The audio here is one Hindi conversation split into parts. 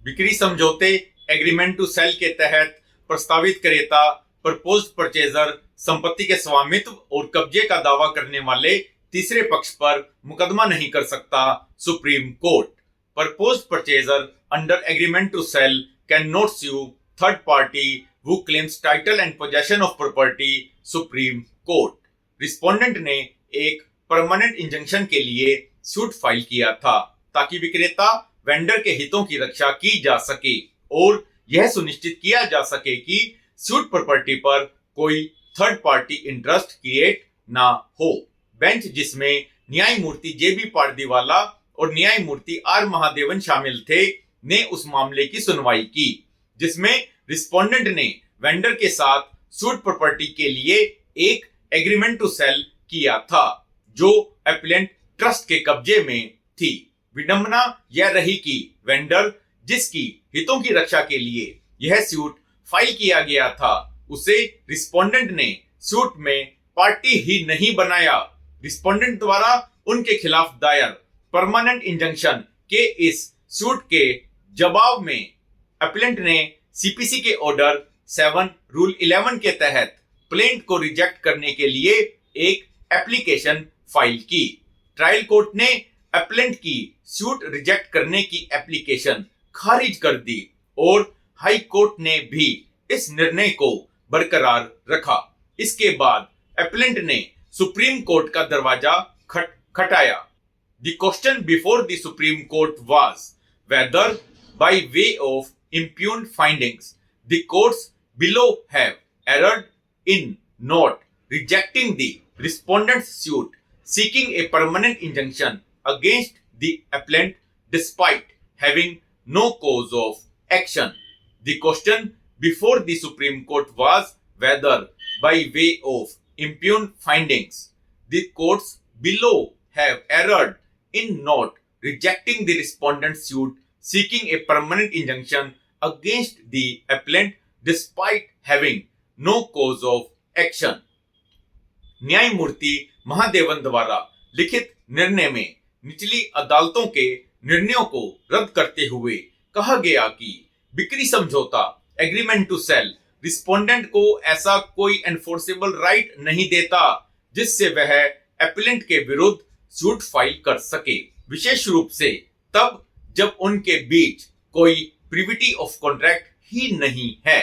बिक्री समझौते एग्रीमेंट टू सेल के तहत प्रस्तावित क्रेता प्रपोज्ड परचेजर संपत्ति के स्वामित्व और कब्जे का दावा करने वाले तीसरे पक्ष पर मुकदमा नहीं कर सकता। Supreme court. Proposed purchaser under agreement to sale can not sue third party who claims title and possession of property। Supreme court. Respondent ने एक परमानेंट इंजंक्शन के लिए सूट फाइल किया था ताकि विक्रेता वेंडर के हितों की रक्षा की जा सके और यह सुनिश्चित किया जा सके कि सूट प्रॉपर्टी पर कोई थर्ड पार्टी इंटरेस्ट क्रिएट ना हो। बेंच जिसमें न्यायमूर्ति जेबी पारदीवाला और न्यायमूर्ति आर महादेवन शामिल थे ने उस मामले की सुनवाई की जिसमें रिस्पोंडेंट ने वेंडर के साथ सूट प्रॉपर्टी के लिए एक एग्रीमेंट टू सेल किया था जो एप्लेंट ट्रस्ट के कब्जे में थी। विडंबना यह रही कि वेंडर जिसकी हितों की रक्षा के लिए यह सूट फाइल किया गया था उसे रिस्पोंडेंट ने सूट में पार्टी ही नहीं बनाया। रिस्पोंडेंट द्वारा उनके खिलाफ दायर परमानेंट इंजंक्शन के इस सूट के जवाब में एप्लेंट ने सीपीसी के ऑर्डर 7 रूल 11 के तहत प्लेंट को रिजेक्ट करने के लिए एक एप्लीकेशन फाइल की। ट्रायल कोर्ट ने एप्लेंट की सूट रिजेक्ट करने की एप्लीकेशन खारिज कर दी और हाई कोर्ट ने भी इस निर्णय को बरकरार रखा। इसके बाद एप्लेंट ने सुप्रीम कोर्ट का दरवाजा खटखटाया। The question before the supreme court was whether by way of impugned findings the courts below have erred in not rejecting the respondent's suit seeking a permanent injunction against the appellant despite having no cause of action. The question before the Supreme Court was whether by way of impugned findings the courts below have erred in not rejecting the respondent's suit seeking a permanent injunction against the appellant despite having no cause of action। न्यायमूर्ति महादेवन द्वारा लिखित निर्णय में निचली अदालतों के निर्णयों को रद्द करते हुए कहा गया कि बिक्री समझौता एग्रीमेंट टू सेल रिस्पोंडेंट को ऐसा कोई एनफोर्सेबल राइट नहीं देता जिससे वह एप्लेंट के विरुद्ध सूट फाइल कर सके, विशेष रूप से तब जब उनके बीच कोई प्रिविटी ऑफ कॉन्ट्रैक्ट ही नहीं है।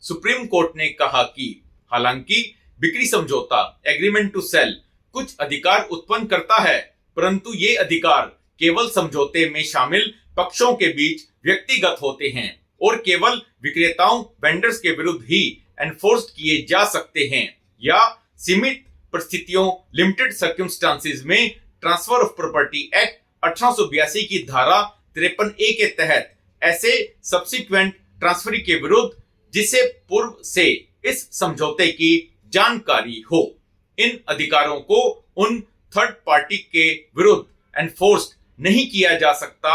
सुप्रीम कोर्ट ने कहा कि हालांकि बिक्री समझौता एग्रीमेंट टू सेल कुछ अधिकार उत्पन्न करता है परंतु ये अधिकार केवल समझौते में शामिल पक्षों के बीच व्यक्तिगत होते हैं और केवल विक्रेताओं वेंडर्स के विरुद्ध ही एनफोर्स किए जा सकते हैं या सीमित परिस्थितियों लिमिटेड सर्कमस्टांसेस में ट्रांसफर ऑफ प्रॉपर्टी एक्ट 1882 की धारा 53A के तहत ऐसे सब्सिक्वेंट ट्रांसफर के विरुद्ध जिसे पूर्व से इस समझौते की जानकारी हो। इन अधिकारों को उन थर्ड पार्टी के विरुद्ध एनफोर्स्ड नहीं किया जा सकता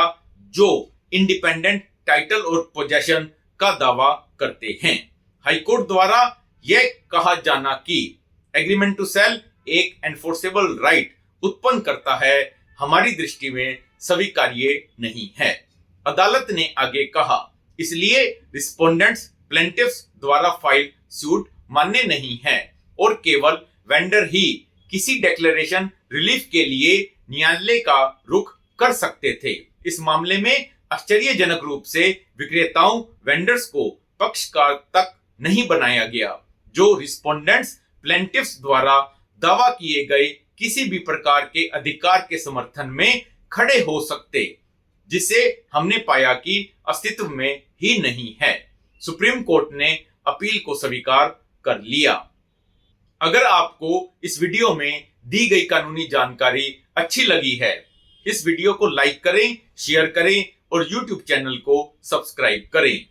जो इंडिपेंडेंट टाइटल और पोजेशन का दावा करते हैं। हाईकोर्ट द्वारा यह कहा जाना कि एग्रीमेंट टू सेल एक एनफोर्सेबल राइट उत्पन्न करता है हमारी दृष्टि में स्वीकार्य नहीं है। अदालत ने आगे कहा इसलिए रिस्पोंडेंट्स प्लेंटिफ्स द्वारा फाइल सूट मान्य नहीं है और केवल वेंडर ही किसी डिक्लेरेशन रिलीफ के लिए न्यायालय का रुख कर सकते थे। इस मामले में आश्चर्यजनक रूप से विक्रेताओं वेंडर्स को पक्षकार तक नहीं बनाया गया जो रिस्पोंडेंट्स प्लेंटिफ्स द्वारा दावा किए गए किसी भी प्रकार के अधिकार के समर्थन में खड़े हो सकते, जिसे हमने पाया कि अस्तित्व में ही नहीं है। सुप्रीम कोर्ट ने अपील को स्वीकार कर लिया। अगर आपको इस वीडियो में दी गई कानूनी जानकारी अच्छी लगी है, इस वीडियो को लाइक करें, शेयर करें और YouTube चैनल को सब्सक्राइब करें।